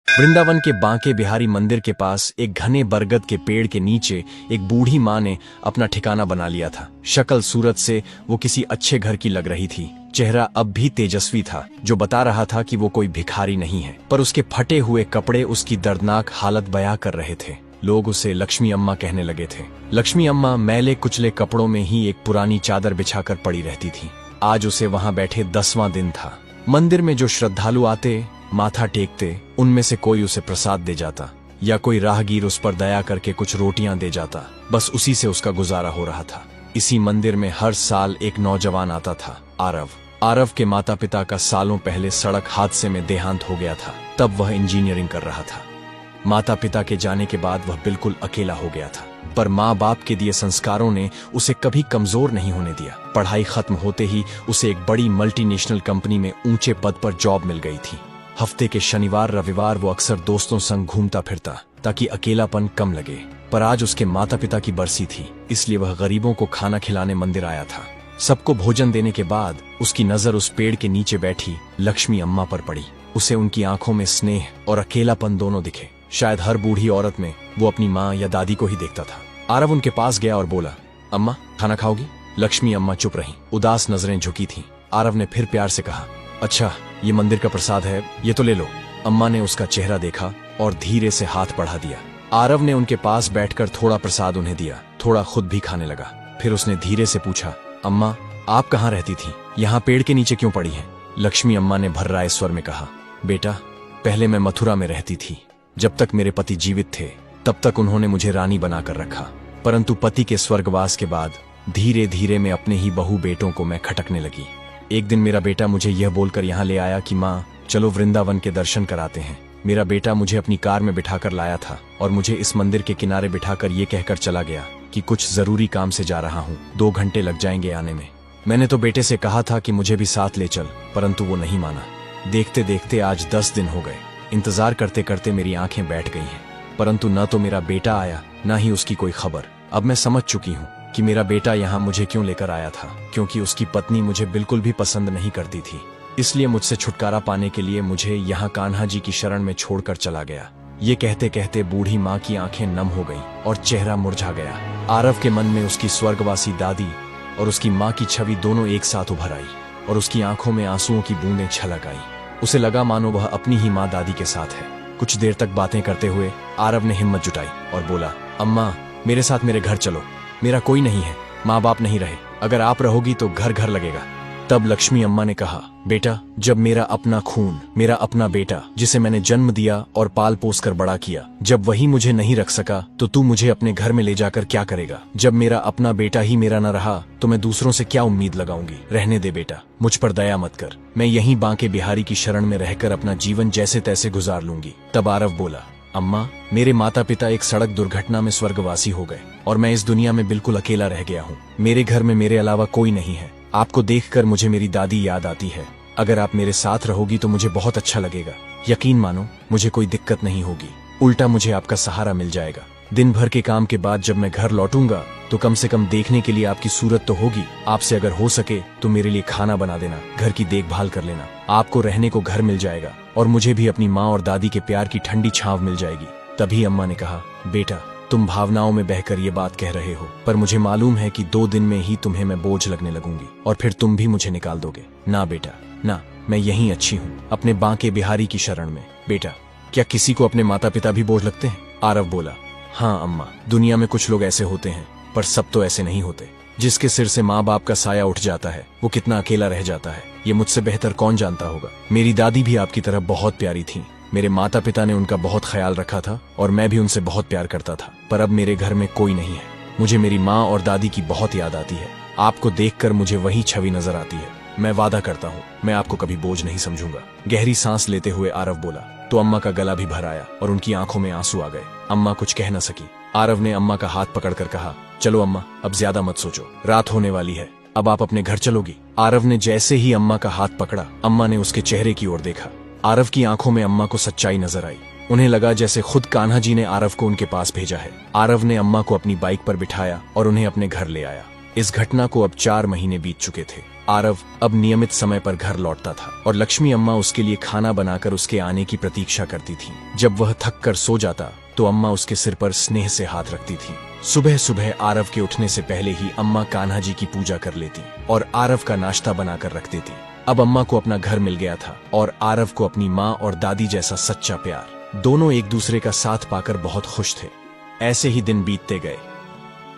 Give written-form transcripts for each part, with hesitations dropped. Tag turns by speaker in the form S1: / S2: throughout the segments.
S1: वृंदावन के बांके बिहारी मंदिर के पास एक घने बरगद के पेड़ के नीचे एक बूढ़ी माँ ने अपना ठिकाना बना लिया था। शक्ल सूरत से वो किसी अच्छे घर की लग रही थी। चेहरा अब भी तेजस्वी था, जो बता रहा था कि वो कोई भिखारी नहीं है, पर उसके फटे हुए कपड़े उसकी दर्दनाक हालत बयां कर रहे थे। लोग उसे लक्ष्मी अम्मा कहने लगे थे। लक्ष्मी अम्मा मैले कुचले कपड़ों में ही एक पुरानी चादर बिछाकर पड़ी रहती थी। आज उसे वहां बैठे 10वां दिन था। मंदिर में जो श्रद्धालु आते, माथा टेकते, उनमें से कोई उसे प्रसाद दे जाता या कोई राहगीर उस पर दया करके कुछ रोटियां दे जाता। बस उसी से उसका गुजारा हो रहा था। इसी मंदिर में हर साल एक नौजवान आता था, आरव। आरव के माता पिता का सालों पहले सड़क हादसे में देहांत हो गया था। तब वह इंजीनियरिंग कर रहा था। माता पिता के जाने के बाद वह बिल्कुल अकेला हो गया था, पर माँ बाप के दिए संस्कारों ने उसे कभी कमजोर नहीं होने दिया। पढ़ाई खत्म होते ही उसे एक बड़ी मल्टीनेशनल कंपनी में ऊंचे पद पर जॉब मिल गई थी। हफ्ते के शनिवार रविवार वो अक्सर दोस्तों संग घूमता फिरता ताकि अकेलापन कम लगे। पर आज उसके माता पिता की बरसी थी, इसलिए वह गरीबों को खाना खिलाने मंदिर आया था। सबको भोजन देने के बाद उसकी नजर उस पेड़ के नीचे बैठी लक्ष्मी अम्मा पर पड़ी। उसे उनकी आंखों में स्नेह और अकेलापन दोनों दिखे। शायद हर बूढ़ी औरत में वो अपनी माँ या दादी को ही देखता था। आरव उनके पास गया और बोला, अम्मा खाना खाओगी? लक्ष्मी अम्मा चुप रही, उदास नजरें झुकी थीं। आरव ने फिर प्यार से कहा, अच्छा, ये मंदिर का प्रसाद है, ये तो ले लो। अम्मा ने उसका चेहरा देखा और धीरे से हाथ बढ़ा दिया। आरव ने उनके पास बैठकर थोड़ा प्रसाद उन्हें दिया, थोड़ा खुद भी खाने लगा। फिर उसने धीरे से पूछा, अम्मा आप कहाँ रहती थी? यहाँ पेड़ के नीचे क्यों पड़ी हैं? लक्ष्मी अम्मा ने भर्राए स्वर में कहा, बेटा, पहले मैं मथुरा में रहती थी। जब तक मेरे पति जीवित थे तब तक उन्होंने मुझे रानी बनाकर रखा, परंतु पति के स्वर्गवास के बाद धीरे धीरे मैं अपने ही बहू बेटों को मैं खटकने लगी। एक दिन मेरा बेटा मुझे यह बोलकर यहाँ ले आया कि माँ चलो वृंदावन के दर्शन कराते हैं। मेरा बेटा मुझे अपनी कार में बिठाकर लाया था और मुझे इस मंदिर के किनारे बिठाकर ये कहकर चला गया कि कुछ जरूरी काम से जा रहा हूँ, 2 घंटे लग जाएंगे आने में। मैंने तो बेटे से कहा था कि मुझे भी साथ ले चल, परंतु वो नहीं माना। देखते देखते आज 10 दिन हो गए। इंतजार करते करते मेरी आंखें बैठ गई हैं, परंतु न तो मेरा बेटा आया न ही उसकी कोई खबर। अब मैं समझ चुकी हूँ कि मेरा बेटा यहाँ मुझे क्यों लेकर आया था, क्योंकि उसकी पत्नी मुझे बिल्कुल भी पसंद नहीं करती थी। इसलिए मुझसे छुटकारा पाने के लिए मुझे यहाँ कान्हा जी की शरण में छोड़कर चला गया। ये कहते कहते बूढ़ी माँ की आंखें नम हो गईं और चेहरा मुरझा गया। आरव के मन में उसकी स्वर्गवासी दादी और उसकी माँ की छवि दोनों एक साथ उभर आई और उसकी आंखों में आंसुओं की बूंदें छलक आई। उसे लगा मानो वह अपनी ही माँ दादी के साथ है। कुछ देर तक बातें करते हुए आरव ने हिम्मत जुटाई और बोला, अम्मा मेरे साथ मेरे घर चलो। मेरा कोई नहीं है, माँ बाप नहीं रहे, अगर आप रहोगी तो घर घर लगेगा। तब लक्ष्मी अम्मा ने कहा, बेटा, जब मेरा अपना खून, मेरा अपना बेटा जिसे मैंने जन्म दिया और पाल पोस कर बड़ा किया, जब वही मुझे नहीं रख सका तो तू मुझे अपने घर में ले जाकर क्या करेगा? जब मेरा अपना बेटा ही मेरा न रहा तो मैं दूसरों से क्या उम्मीद लगाऊंगी? रहने दे बेटा, मुझ पर दया मत कर। मैं यहीं बांके बिहारी की शरण में रहकर अपना जीवन जैसे तैसे गुजार लूंगी। तब आरव बोला, अम्मा मेरे माता पिता एक सड़क दुर्घटना में स्वर्गवासी हो गए और मैं इस दुनिया में बिल्कुल अकेला रह गया हूँ। मेरे घर में मेरे अलावा कोई नहीं है। आपको देखकर मुझे मेरी दादी याद आती है। अगर आप मेरे साथ रहोगी तो मुझे बहुत अच्छा लगेगा। यकीन मानो मुझे कोई दिक्कत नहीं होगी, उल्टा मुझे आपका सहारा मिल जाएगा। दिन भर के काम के बाद जब मैं घर लौटूंगा तो कम से कम देखने के लिए आपकी सूरत तो होगी। आपसे अगर हो सके तो मेरे लिए खाना बना देना, घर की देखभाल कर लेना। आपको रहने को घर मिल जाएगा और मुझे भी अपनी माँ और दादी के प्यार की ठंडी छांव मिल जाएगी। तभी अम्मा ने कहा, बेटा, तुम भावनाओं में बहकर ये बात कह रहे हो, पर मुझे मालूम है कि 2 दिन में ही तुम्हें मैं बोझ लगने लगूंगी और फिर तुम भी मुझे निकाल दोगे। ना बेटा ना, मैं यहीं अच्छी हूँ, अपने बांके बिहारी की शरण में। बेटा, क्या किसी को अपने माता पिता भी बोझ लगते हैं? आरव बोला, हाँ अम्मा, दुनिया में कुछ लोग ऐसे होते हैं, पर सब तो ऐसे नहीं होते। जिसके सिर से माँ बाप का साया उठ जाता है वो कितना अकेला रह जाता है, ये मुझसे बेहतर कौन जानता होगा। मेरी दादी भी आपकी तरह बहुत प्यारी थी। मेरे माता पिता ने उनका बहुत ख्याल रखा था और मैं भी उनसे बहुत प्यार करता था, पर अब मेरे घर में कोई नहीं है। मुझे मेरी माँ और दादी की बहुत याद आती है। आपको देखकर मुझे वही छवि नजर आती है। मैं वादा करता हूँ मैं आपको कभी बोझ नहीं समझूंगा। गहरी सांस लेते हुए आरव बोला तो अम्मा का गला भी भर आया और उनकी आंखों में आंसू आ गए। अम्मा कुछ कह न सकी। आरव ने अम्मा का हाथ पकड़कर कहा, चलो अम्मा, अब ज्यादा मत सोचो, रात होने वाली है, अब आप अपने घर चलोगी। आरव ने जैसे ही अम्मा का हाथ पकड़ा, अम्मा ने उसके चेहरे की ओर देखा। आरव की आंखों में अम्मा को सच्चाई नजर आई। उन्हें लगा जैसे खुद कान्हा जी ने आरव को उनके पास भेजा है। आरव ने अम्मा को अपनी बाइक पर बिठाया और उन्हें अपने घर ले आया। इस घटना को अब 4 महीने बीत चुके थे। आरव अब नियमित समय पर घर लौटता था और लक्ष्मी अम्मा उसके लिए खाना बनाकर उसके आने की प्रतीक्षा करती थी। जब वह थक कर सो जाता तो अम्मा उसके सिर पर स्नेह से हाथ रखती थी। सुबह सुबह आरव के उठने से पहले ही अम्मा कान्हा जी की पूजा कर लेती और आरव का नाश्ता बनाकर रख देती। अब अम्मा को अपना घर मिल गया था और आरव को अपनी माँ और दादी जैसा सच्चा प्यार। दोनों एक दूसरे का साथ पाकर बहुत खुश थे। ऐसे ही दिन बीतते गए।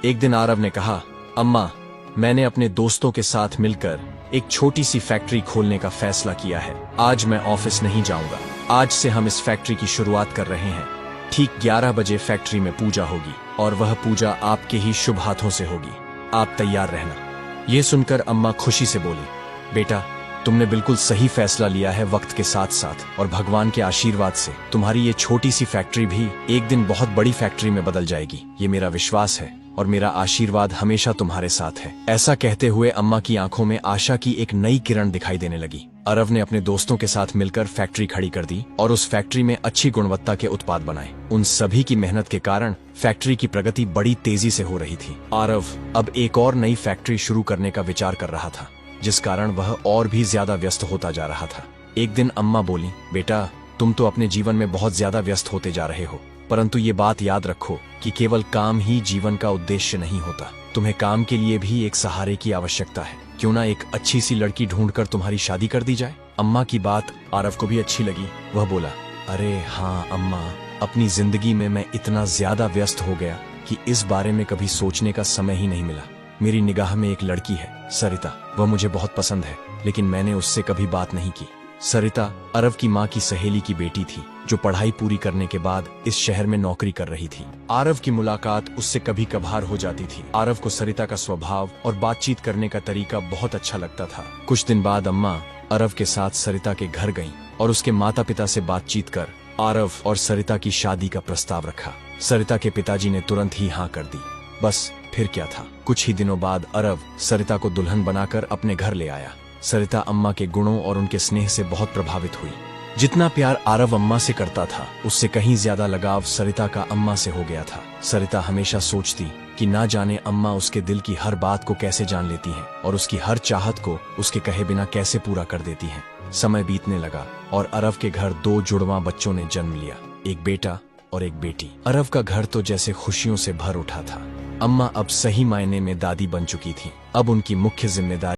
S1: एक दिन आरव ने कहा, अम्मा, मैंने अपने दोस्तों के साथ मिलकर एक छोटी सी फैक्ट्री खोलने का फैसला किया है। आज मैं ऑफिस नहीं जाऊंगा। आज से हम इस फैक्ट्री की शुरुआत कर रहे हैं। ठीक 11 बजे फैक्ट्री में पूजा होगी और वह पूजा आपके ही शुभ हाथों से होगी। आप तैयार रहना। ये सुनकर अम्मा खुशी से बोली, बेटा, तुमने बिल्कुल सही फैसला लिया है। वक्त के साथ साथ और भगवान के आशीर्वाद से तुम्हारी ये छोटी सी फैक्ट्री भी एक दिन बहुत बड़ी फैक्ट्री में बदल जाएगी। ये मेरा विश्वास है और मेरा आशीर्वाद हमेशा तुम्हारे साथ है। ऐसा कहते हुए अम्मा की आंखों में आशा की एक नई किरण दिखाई देने लगी। अरव ने अपने दोस्तों के साथ मिलकर फैक्ट्री खड़ी कर दी और उस फैक्ट्री में अच्छी गुणवत्ता के उत्पाद बनाए। उन सभी की मेहनत के कारण फैक्ट्री की प्रगति बड़ी तेजी से हो रही थी। आरव अब एक और नई फैक्ट्री शुरू करने का विचार कर रहा था, जिस कारण वह और भी ज्यादा व्यस्त होता जा रहा था। एक दिन अम्मा बोली, बेटा, तुम तो अपने जीवन में बहुत ज्यादा व्यस्त होते जा रहे हो, परंतु ये बात याद रखो कि केवल काम ही जीवन का उद्देश्य नहीं होता। तुम्हें काम के लिए भी एक सहारे की आवश्यकता है। क्यों ना एक अच्छी सी लड़की ढूंढकर तुम्हारी शादी कर दी जाए। अम्मा की बात आरव को भी अच्छी लगी। वह बोला, अरे हाँ अम्मा, अपनी जिंदगी में मैं इतना ज्यादा व्यस्त हो गया कि इस बारे में कभी सोचने का समय ही नहीं मिला। मेरी निगाह में एक लड़की है, सरिता। वह मुझे बहुत पसंद है, लेकिन मैंने उससे कभी बात नहीं की। सरिता अरव की माँ की सहेली की बेटी थी, जो पढ़ाई पूरी करने के बाद इस शहर में नौकरी कर रही थी। आरव की मुलाकात उससे कभी कभार हो जाती थी। आरव को सरिता का स्वभाव और बातचीत करने का तरीका बहुत अच्छा लगता था। कुछ दिन बाद अम्मा अरव के साथ सरिता के घर गईं और उसके माता पिता से बातचीत कर आरव और सरिता की शादी का प्रस्ताव रखा। सरिता के पिताजी ने तुरंत ही हाँ कर दी। बस फिर क्या था, कुछ ही दिनों बाद अरव सरिता को दुल्हन बनाकर अपने घर ले आया। सरिता अम्मा के गुणों और उनके स्नेह से बहुत प्रभावित हुई। जितना प्यार आरव अम्मा से करता था, उससे कहीं ज्यादा लगाव सरिता का अम्मा से हो गया था। सरिता हमेशा सोचती कि ना जाने अम्मा उसके दिल की हर बात को कैसे जान लेती हैं और उसकी हर चाहत को उसके कहे बिना कैसे पूरा कर देती हैं। समय बीतने लगा और अरव के घर 2 जुड़वां बच्चों ने जन्म लिया, एक बेटा और एक बेटी। अरव का घर तो जैसे खुशियों से भर उठा था। अम्मा अब सही मायने में दादी बन चुकी थी। अब उनकी मुख्य जिम्मेदारी